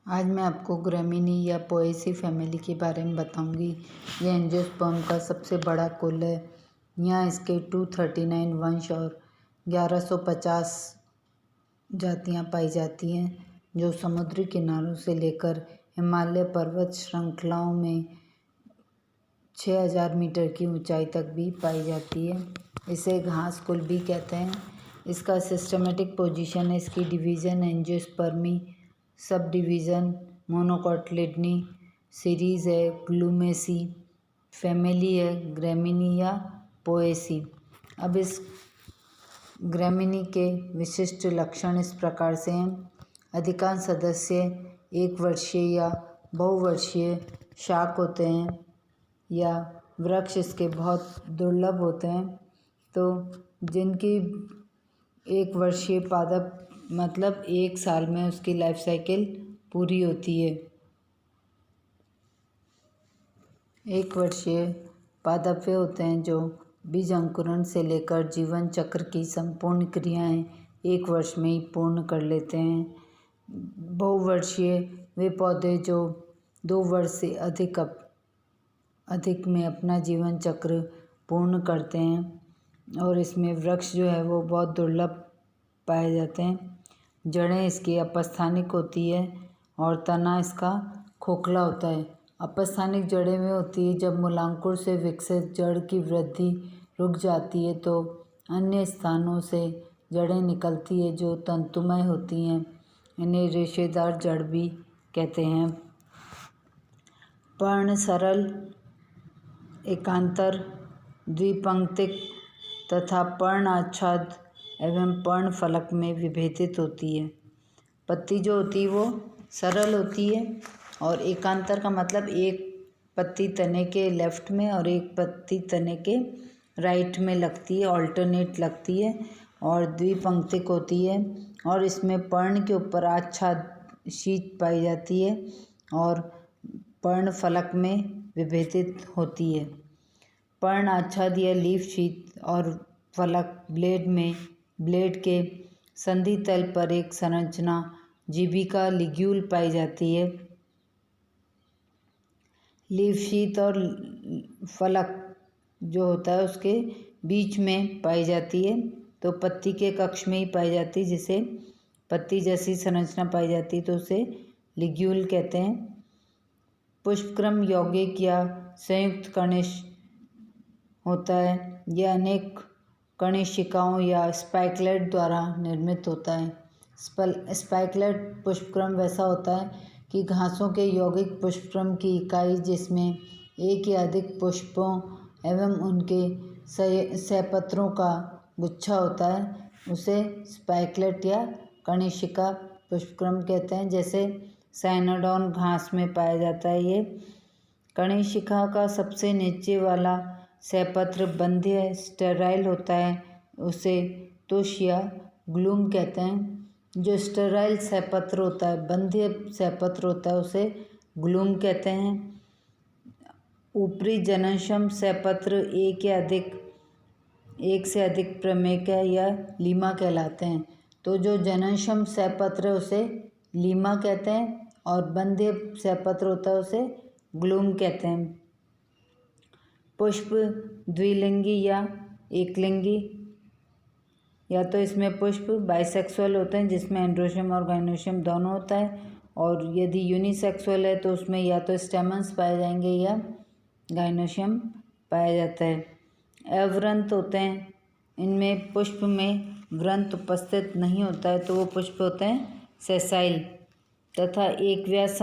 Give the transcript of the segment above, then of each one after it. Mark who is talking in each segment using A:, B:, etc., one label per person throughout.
A: आज मैं आपको ग्रैमिनी या पोएसी फैमिली के बारे में बताऊंगी। यह एंजियोस्पर्म का सबसे बड़ा कुल है। यहाँ इसके 239 वंश और 1150 जातियाँ पाई जाती हैं, जो समुद्री किनारों से लेकर हिमालय पर्वत श्रृंखलाओं में 6000 मीटर की ऊंचाई तक भी पाई जाती है। इसे घास कुल भी कहते हैं। इसका सिस्टमेटिक पोजीशन है, इसकी division Angiospermae, sub division Monocotyledonae, series है ग्लूमेसी, फैमिली है ग्रैमिनी या पोएसी। अब इस ग्रैमिनी के विशिष्ट लक्षण इस प्रकार से हैं। अधिकांश सदस्य एक वर्षीय या बहुवर्षीय शाक होते हैं या वृक्ष इसके बहुत दुर्लभ होते हैं। तो जिनकी एक वर्षीय पादप मतलब 1 साल में उसकी लाइफ साइकिल पूरी होती है। 1 वर्षीय पादप वे होते हैं जो बीज अंकुरण से लेकर जीवन चक्र की संपूर्ण क्रियाएं 1 वर्ष में ही पूर्ण कर लेते हैं। बहुवर्षीय वे पौधे जो 2 वर्ष से अधिक में अपना जीवन चक्र पूर्ण करते हैं और इसमें वृक्ष जो है वो बहुत दुर्लभ पाए जाते हैं। जड़ें इसकी अपस्थानिक होती है और तना इसका खोखला होता है। अपस्थानिक जड़ें में होती है जब मूलांकुर से विकसित जड़ की वृद्धि रुक जाती है तो अन्य स्थानों से जड़ें निकलती है जो तंतुमय होती हैं। इन्हें रेशेदार जड़ भी कहते हैं। पर्ण सरल, एकांतर, द्विपंक्तिक तथा पर्ण आच्छाद एवं पर्ण फलक में विभेदित होती है। पत्ती जो होती है वो सरल होती है और एकांतर का मतलब एक पत्ती तने के लेफ्ट में और एक पत्ती तने के राइट में लगती है, ऑल्टरनेट लगती है। और द्विपंक्तिक होती है और इसमें पर्ण के ऊपर आच्छाद शीत पाई जाती है और पर्ण फलक में विभेदित होती है। पर्ण आच्छाद या लीफ शीट और फलक ब्लेड के संधि तल पर एक संरचना जीविका लिग्यूल पाई जाती है। लीफ शीट और फलक जो होता है उसके बीच में पाई जाती है, तो पत्ती के कक्ष में ही पाई जाती है, जिसे पत्ती जैसी संरचना पाई जाती है तो उसे लिग्यूल कहते हैं। पुष्पक्रम यौगिक या संयुक्त कणिश होता है। यह अनेक कणिशिकाओं या स्पाइकलेट द्वारा निर्मित होता है। स्पाइकलेट पुष्पक्रम वैसा होता है कि घासों के यौगिक पुष्पक्रम की इकाई जिसमें एक या अधिक पुष्पों एवं उनके सहपत्रों का गुच्छा होता है उसे स्पाइकलेट या कणिशिका पुष्पक्रम कहते हैं। जैसे साइनोडोन घास में पाया जाता है। ये कणिशिका का सबसे नीचे वाला सहपत्र बंध्य स्टेराइल होता है, उसे तुष या ग्लूम कहते हैं। जो स्टेराइल सहपत्र होता है, बंध्य सहपत्र होता है, उसे ग्लूम कहते हैं। ऊपरी जननक्षम सहपत्र एक से अधिक प्रमेय या लीमा कहलाते हैं। तो जो जननक्षम सहपत्र है उसे लीमा कहते हैं और बंध्य सहपत्र होता है उसे ग्लूम कहते हैं। पुष्प द्विलिंगी या एकलिंगी, या तो इसमें पुष्प बाइसेक्सुअल होते हैं जिसमें एंड्रोशियम और गाइनोशियम दोनों होता है, और यदि यूनिसेक्सुअल है तो उसमें या तो स्टेमन्स पाए जाएंगे या गाइनोशियम पाया जाता है। अवृंत होते हैं, इनमें पुष्प में वृंत उपस्थित नहीं होता है तो वो पुष्प होते हैं सेसाइल। तथा एकव्यास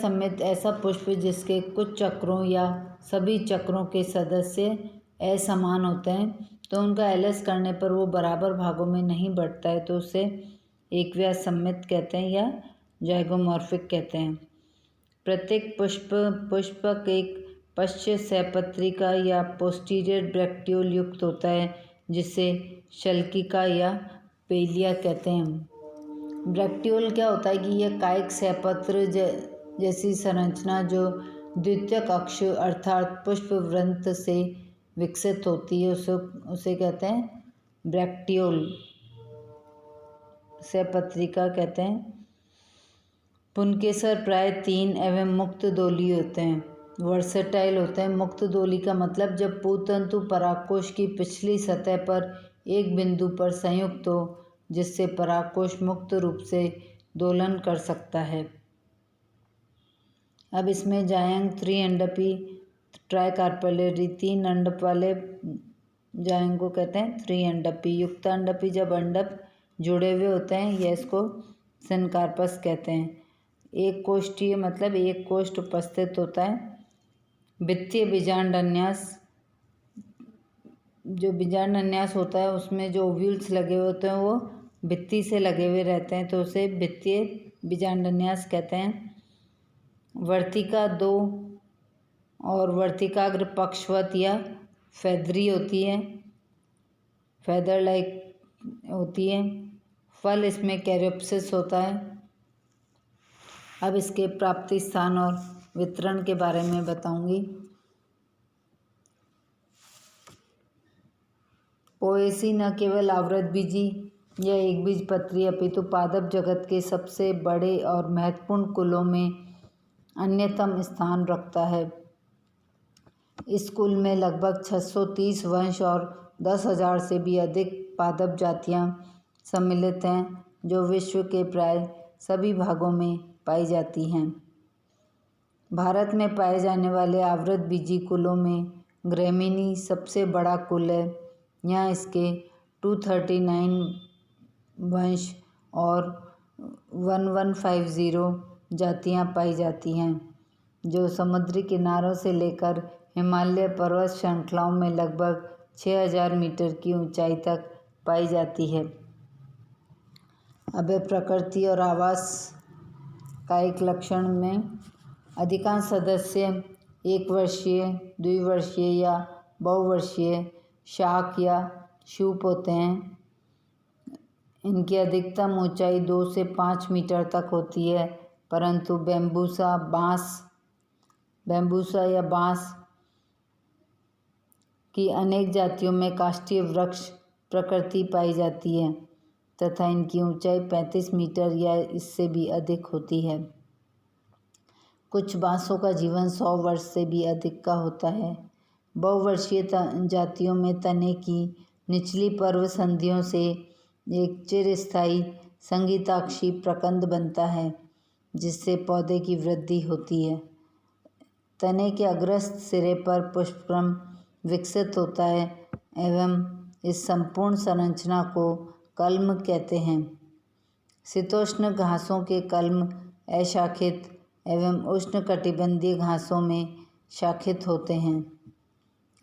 A: सममित ऐसा पुष्प जिसके कुछ चक्रों या सभी चक्रों के सदस्य असमान होते हैं, तो उनका एलएस करने पर वो बराबर भागों में नहीं बढ़ता है तो उसे एकव्यास सममित कहते हैं या जाइगोमॉर्फिक कहते हैं। प्रत्येक पुष्पक एक पश्च सहपत्रिका या पोस्टीरियर ब्रैक्टियोल युक्त होता है, जिसे शल्किका या पेलिया कहते हैं। ब्रैक्टियोल क्या होता है कि यह कायिक सहपत्र जैसी संरचना जो द्वितीयक अक्ष अर्थात पुष्प वृंत से विकसित होती है उसे कहते हैं ब्रैक्टियोल सहपत्रिका कहते हैं। पुंकेसर प्राय 3 एवं मुक्त दोली होते हैं, वर्सेटाइल होते हैं। मुक्त दोली का मतलब जब पूतंतु परागकोश की पिछली सतह पर एक बिंदु पर संयुक्त हो, जिससे परागकोश मुक्त रूप से दोलन कर सकता है। अब इसमें जायंग 3 अंडपी ट्राइकार्पेलरी 3 अंडप वाले जायंग को कहते हैं 3 अंडपी। युक्त अंडपी जब अंडप जुड़े हुए होते हैं, यह इसको सिनकार्पस कहते हैं। एक कोष्ठीय मतलब एक कोष्ठ उपस्थित होता है। वित्तीय बीजांडन्यास, जो बीजांडन्यास होता है उसमें जो ओव्यूल्स लगे हुए होते हैं वो भित्ति से लगे हुए रहते हैं, तो उसे वित्तीय बीजांडन्यास कहते हैं। वर्तिका 2 और वर्तिकाग्र पक्षवत या फेदरी होती है, फेदर लाइक होती है। फल इसमें कैरियोप्सिस होता है। अब इसके प्राप्ति स्थान और वितरण के बारे में बताऊंगी। पोएसी न केवल आवृतबीजी या एक बीजपत्री अपितु पादप जगत के सबसे बड़े और महत्वपूर्ण कुलों में अन्यतम स्थान रखता है। इस कुल में लगभग 630 वंश और 10,000 से भी अधिक पादप जातियां सम्मिलित हैं, जो विश्व के प्राय सभी भागों में पाई जाती हैं। भारत में पाए जाने वाले आवृतबीजी कुलों में ग्रेमिनी सबसे बड़ा कुल है। यहाँ इसके 239 वंश और 1150 जातियाँ पाई जाती हैं, जो समुद्री किनारों से लेकर हिमालय पर्वत श्रृंखलाओं में लगभग 6000 मीटर की ऊंचाई तक पाई जाती है। अब प्रकृति और आवास का एक लक्षण में अधिकांश सदस्य 1 वर्षीय, 2 वर्षीय या बहुवर्षीय शाक या शूप होते हैं। इनकी अधिकतम ऊंचाई 2 से 5 मीटर तक होती है, परंतु बैम्बूसा या बांस की अनेक जातियों में काष्ठीय वृक्ष प्रकृति पाई जाती है तथा इनकी ऊंचाई 35 मीटर या इससे भी अधिक होती है। कुछ बांसों का जीवन 100 वर्ष से भी अधिक का होता है। बहुवर्षीय जातियों में तने की निचली पर्व संधियों से एक चिरस्थायी संगीताक्षी प्रकंद बनता है, जिससे पौधे की वृद्धि होती है। तने के अग्रस्त सिरे पर पुष्पक्रम विकसित होता है एवं इस संपूर्ण संरचना को कल्म कहते हैं। शीतोष्ण घासों के कल्म अशाखित एवं उष्णकटिबंधीय घासों में शाखित होते हैं।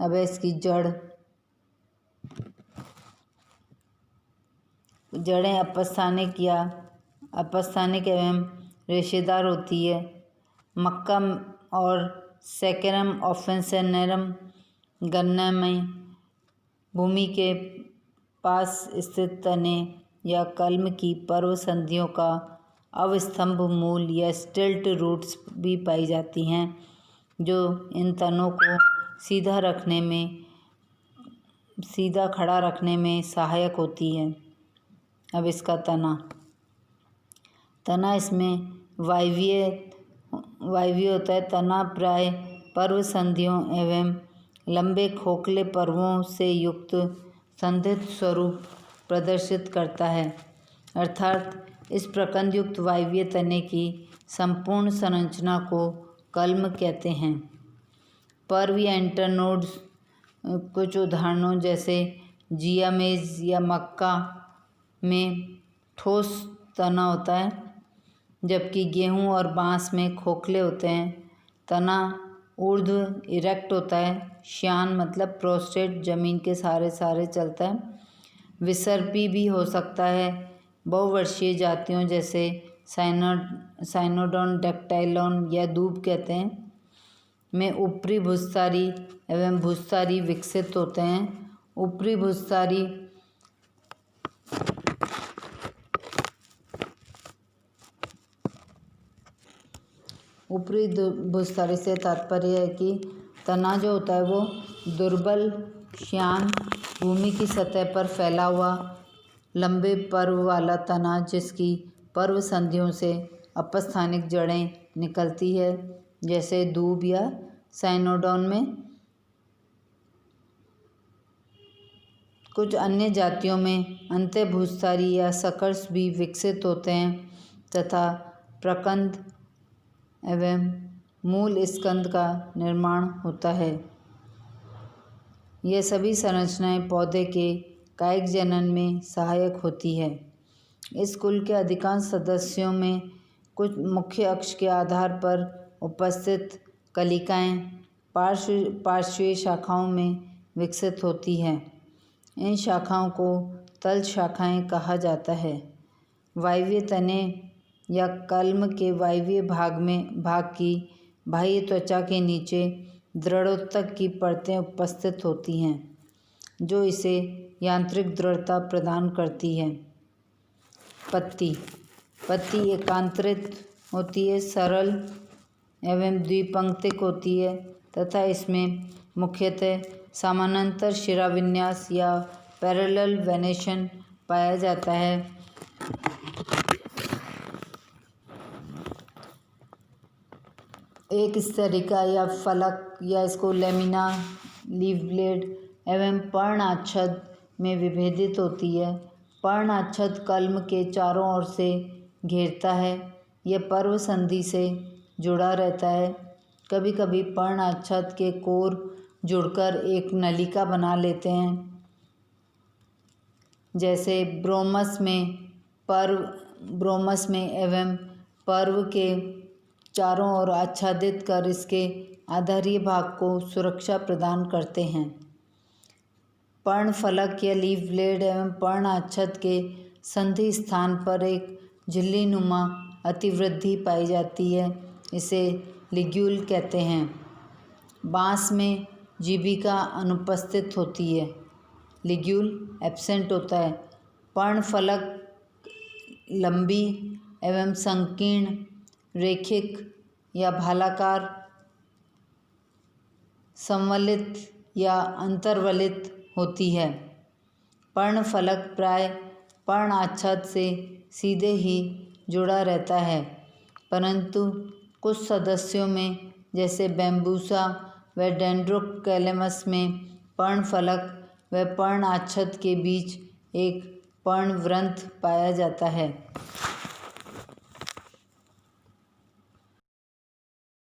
A: अब इसकी जड़ें अपस्थानिक एवं रेशेदार होती है। मक्का और सेकेरम ऑफेंसेनरम गन्ना में भूमि के पास स्थित तने या कल्म की पर्व संधियों का अवस्तंभ मूल या स्टिल्ट रूट्स भी पाई जाती हैं, जो इन तनों को सीधा खड़ा रखने में सहायक होती है। अब इसका तना इसमें वायवीय होता है। तना प्राय पर्व संधियों एवं लंबे खोखले पर्वों से युक्त संधित स्वरूप प्रदर्शित करता है, अर्थात इस प्रकंद युक्त वायवीय तने की संपूर्ण संरचना को कल्म कहते हैं। पर्व या इंटरनोड्स कुछ उदाहरणों जैसे जियामेज या मक्का में ठोस तना होता है, जबकि गेहूं और बांस में खोखले होते हैं। तना ऊर्ध्व इरेक्ट होता है। श्यान मतलब प्रोस्टेट जमीन के सहारे चलता है। विसर्पी भी हो सकता है। बहुवर्षीय जातियों जैसे साइनोडोन डेक्टाइलॉन या दूब कहते हैं में ऊपरी भूस्तारी एवं भूस्तारी विकसित होते हैं। ऊपरी भूस्तारी से तात्पर्य है कि तना जो होता है वो दुर्बल श्यान भूमि की सतह पर फैला हुआ लंबे पर्व वाला तना, जिसकी पर्व संधियों से अपस्थानिक जड़ें निकलती है, जैसे दूब या साइनोडोन में। कुछ अन्य जातियों में अंत्यभूस्थारी या सकर्स भी विकसित होते हैं तथा प्रकंद एवं मूल स्कंद का निर्माण होता है। ये सभी संरचनाएं पौधे के कायिक जनन में सहायक होती है। इस कुल के अधिकांश सदस्यों में कुछ मुख्य अक्ष के आधार पर उपस्थित कलिकाएं पार्श्वीय शाखाओं में विकसित होती हैं। इन शाखाओं को तल शाखाएं कहा जाता है। वायवीय तने या कल्म के वायवीय भाग की बाह्य त्वचा के नीचे दृढ़ोत्तक की परतें उपस्थित होती हैं, जो इसे यांत्रिक दृढ़ता प्रदान करती है। पत्ती एकांतरित होती है, सरल एवं द्विपंक्तिक होती है तथा इसमें मुख्यतः समानांतर शिराविन्यास या पैरेलल वेनेशन पाया जाता है। एक स्तरिका या फलक या इसको लेमिना, लीफ ब्लेड एवं पर्णाच्छद में विभेदित होती है। पर्णाच्छद कल्म के चारों ओर से घेरता है। यह पर्व संधि से जुड़ा रहता है। कभी कभी पर्णाच्छद के कोर जुड़कर एक नलिका बना लेते हैं, जैसे ब्रोमस में एवं पर्व के चारों ओर आच्छादित कर इसके आधारीय भाग को सुरक्षा प्रदान करते हैं। पर्णफलक या लीफ ब्लेड एवं पर्णाच्छद के संधि स्थान पर एक झिल्लीनुमा अतिवृद्धि पाई जाती है, इसे लिग्यूल कहते हैं। बांस में जीभिका अनुपस्थित होती है, लिग्यूल एब्सेंट होता है। पर्णफलक लंबी एवं संकीर्ण, रेखिक या भालाकार, संवलित या अंतर्वलित होती है। पर्णफलक प्राय पर्णाच्छद से सीधे ही जुड़ा रहता है, परंतु कुछ सदस्यों में जैसे बैम्बूसा व डेंड्रोकैलेमस में पर्णफलक व पर्णाच्छद के बीच एक पर्णवृंत पाया जाता है।